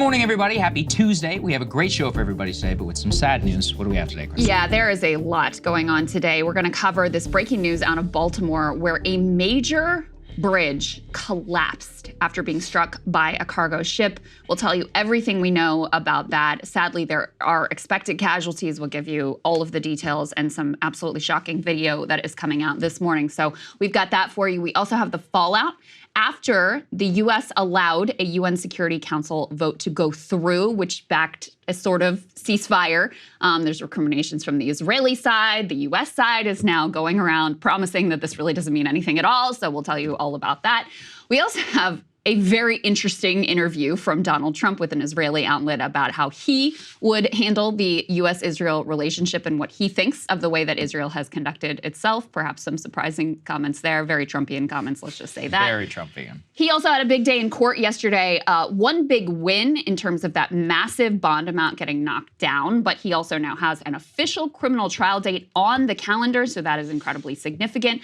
morning, everybody. Happy Tuesday. We have a great show for everybody today, but with some sad news. What do we have today, Krystal? Yeah, there is a lot going on today. We're going to cover this breaking news out of Baltimore where a major bridge collapsed after being struck by a cargo ship. We'll tell you everything we know about that. Sadly, there are expected casualties. We'll give you all of the details and some absolutely shocking video that is coming out this morning. So we've got that for you. We also have the fallout after the U.S. allowed a UN Security Council vote to go through, which backed a sort of ceasefire. There's recriminations from the Israeli side. The U.S. side is now going around promising that this really doesn't mean anything at all. So we'll tell you all about that. We also have a very interesting interview from Donald Trump with an Israeli outlet about how he would handle the U.S.-Israel relationship and what he thinks of the way that Israel has conducted itself. Perhaps some surprising comments there. Very Trumpian comments, let's just say that. Very Trumpian. He also had a big day in court yesterday. One big win in terms of that massive bond amount getting knocked down, but he also now has an official criminal trial date on the calendar, so that is incredibly significant.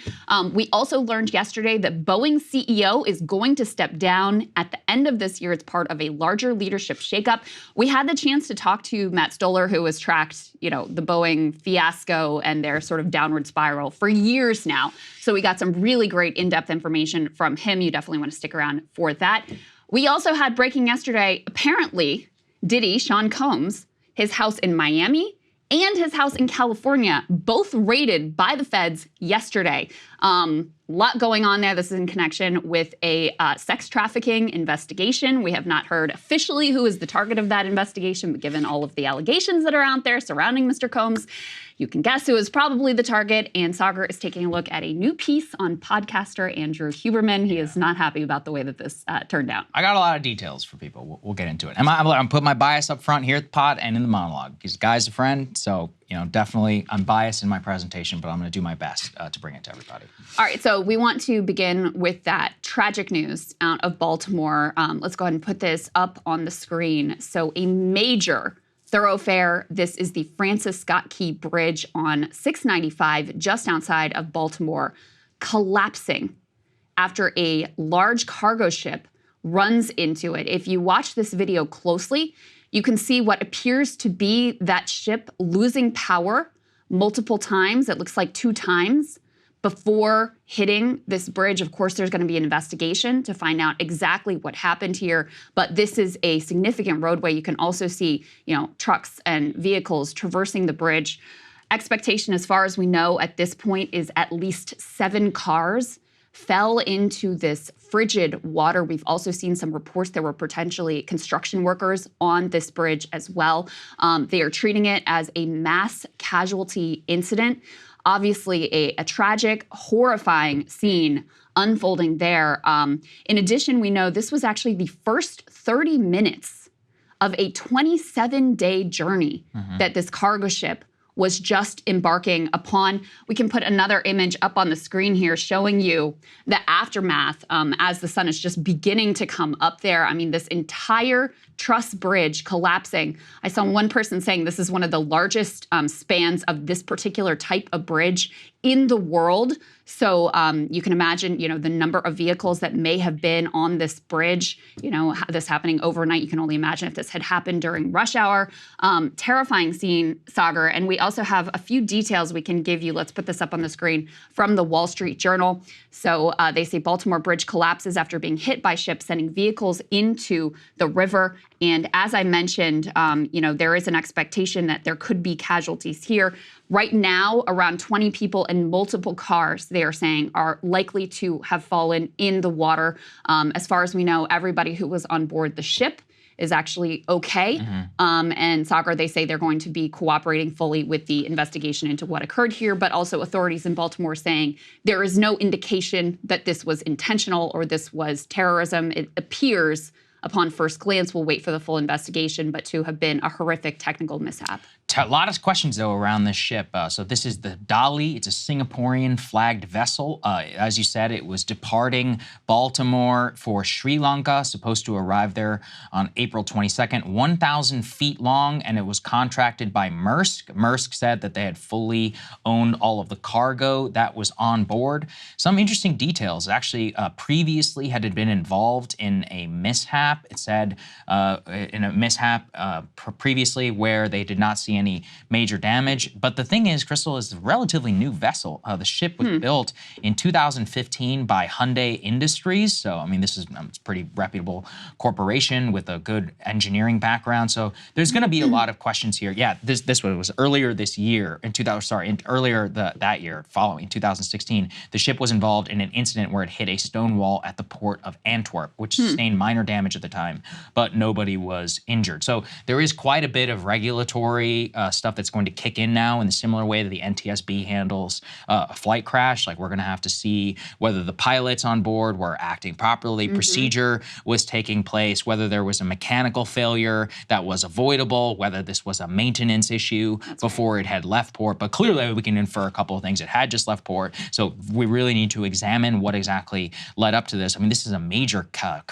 We also learned yesterday that Boeing CEO is going to step down at the end of this year. It's part of a larger leadership shakeup. We had the chance to talk to Matt Stoller, who has tracked, the Boeing fiasco and their sort of downward spiral for years now. So we got some really great in-depth information from him. You definitely want to stick around for that. We also had breaking yesterday, apparently, Sean Combs, his house in Miami and his house in California, both raided by the feds yesterday. Lot going on there. This is in connection with a sex trafficking investigation. We have not heard officially who is the target of that investigation, but given all of the allegations that are out there surrounding Mr. Combs, you can guess who is probably the target. And Saagar is taking a look at a new piece on podcaster Andrew Huberman. He is not happy about the way that this turned out. I got a lot of details for people. We'll get into it. I'm putting my bias up front here at the pod and in the monologue. He's a guy's a friend, so definitely I'm biased in my presentation, but I'm going to do my best to bring it to everybody. All right, so we want to begin with that tragic news out of Baltimore. Let's go ahead and put this up on the screen. So a major thoroughfare. This is the Francis Scott Key Bridge on 695 just outside of Baltimore, collapsing after a large cargo ship runs into it. If you watch this video closely, you can see what appears to be that ship losing power multiple times. It looks like 2 times before hitting this bridge. Of course, there's going to be an investigation to find out exactly what happened here, but this is a significant roadway. You can also see, trucks and vehicles traversing the bridge. Expectation, as far as we know at this point, is at least 7 cars fell into this frigid water. We've also seen some reports there were potentially construction workers on this bridge as well. They are treating it as a mass casualty incident. Obviously, a tragic, horrifying scene unfolding there. In addition, we know this was actually the first 30 minutes of a 27-day journey that this cargo ship was just embarking upon. We can put another image up on the screen here showing you the aftermath as the sun is just beginning to come up there. I mean, this entire truss bridge collapsing. I saw one person saying this is one of the largest spans of this particular type of bridge in the world. So you can imagine, the number of vehicles that may have been on this bridge, this happening overnight. You can only imagine if this had happened during rush hour. Terrifying scene, Saagar. And we also have a few details we can give you. Let's put this up on the screen from the Wall Street Journal. So they say Baltimore bridge collapses after being hit by ships sending vehicles into the river. And as I mentioned, there is an expectation that there could be casualties here. Right now, around 20 people and multiple cars, they are saying, are likely to have fallen in the water. As far as we know, everybody who was on board the ship is actually okay. And Saagar, they say they're going to be cooperating fully with the investigation into what occurred here, but also authorities in Baltimore saying there is no indication that this was intentional or this was terrorism. It appears, upon first glance, we'll wait for the full investigation, but to have been a horrific technical mishap. A lot of questions, though, around this ship. So this is the Dali. It's a Singaporean flagged vessel. As you said, it was departing Baltimore for Sri Lanka, supposed to arrive there on April 22nd, 1,000 feet long, and it was contracted by Maersk. Maersk said that they had fully owned all of the cargo that was on board. Some interesting details. Actually, previously had been involved in a mishap mishap. It said in a mishap previously where they did not see any major damage. But the thing is, Krystal is a relatively new vessel. The ship was built in 2015 by Hyundai Industries. So, I mean, this is it's a pretty reputable corporation with a good engineering background. So there's going to be a lot of questions here. Yeah, this was earlier this year in 2000. Sorry, earlier that year, following 2016, the ship was involved in an incident where it hit a stone wall at the port of Antwerp, which sustained minor damage at the time, but nobody was injured. So there is quite a bit of regulatory stuff that's going to kick in now in the similar way that the NTSB handles a flight crash. Like, we're going to have to see whether the pilots on board were acting properly, procedure was taking place, whether there was a mechanical failure that was avoidable, whether this was a maintenance issue before it had left port. But clearly we can infer a couple of things. It had just left port. So we really need to examine what exactly led up to this. I mean, this is a major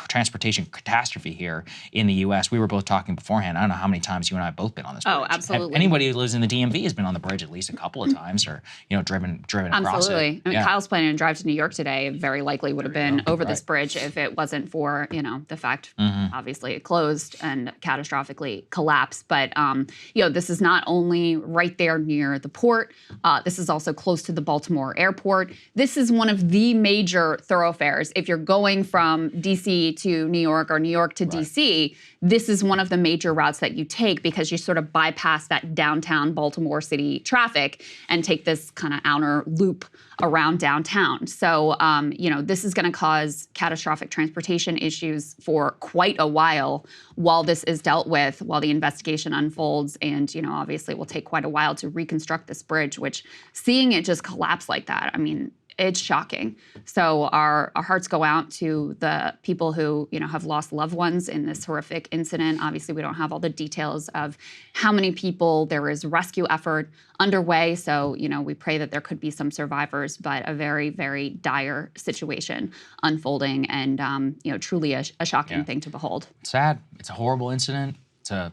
transportation catastrophe here in the U.S. We were both talking beforehand. I don't know how many times you and I have both been on this bridge. Oh, absolutely. Anybody who lives in the DMV has been on the bridge at least a couple of times, or driven across it. Absolutely. I mean, Kyle's planning to drive to New York today. Very likely would have been over this bridge if it wasn't for the fact obviously it closed and catastrophically collapsed. But this is not only right there near the port. This is also close to the Baltimore airport. This is one of the major thoroughfares. If you're going from D.C. to New York or New York to D.C., this is one of the major routes that you take because you sort of bypass that downtown Baltimore City traffic and take this kind of outer loop around downtown. So, this is going to cause catastrophic transportation issues for quite a while this is dealt with, while the investigation unfolds. And, obviously it will take quite a while to reconstruct this bridge, which seeing it just collapse like that, I mean, it's shocking. So our hearts go out to the people who, have lost loved ones in this horrific incident. Obviously, we don't have all the details of how many people. There is rescue effort underway. So, we pray that there could be some survivors, but a very, very dire situation unfolding and, truly a shocking thing to behold. Sad. It's a horrible incident. It's a,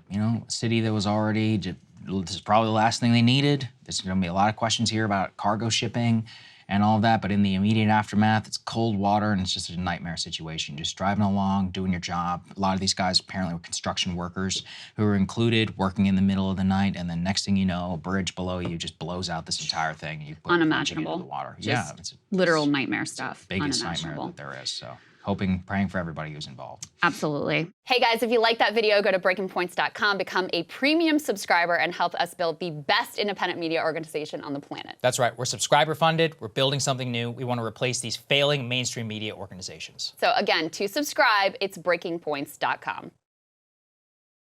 city that was already, this is probably the last thing they needed. There's going to be a lot of questions here about cargo shipping and all of that, but in the immediate aftermath, it's cold water and it's just a nightmare situation. Just driving along, doing your job. A lot of these guys apparently were construction workers who were included, working in the middle of the night, and then next thing you know, a bridge below you just blows out this entire thing and you put unimaginable into the water. Just it's literal nightmare stuff. Biggest nightmare that there is. So praying for everybody who's involved. Absolutely. Hey guys, if you like that video, go to breakingpoints.com, become a premium subscriber, and help us build the best independent media organization on the planet. That's right. We're subscriber funded. We're building something new. We want to replace these failing mainstream media organizations. So again, to subscribe, it's breakingpoints.com.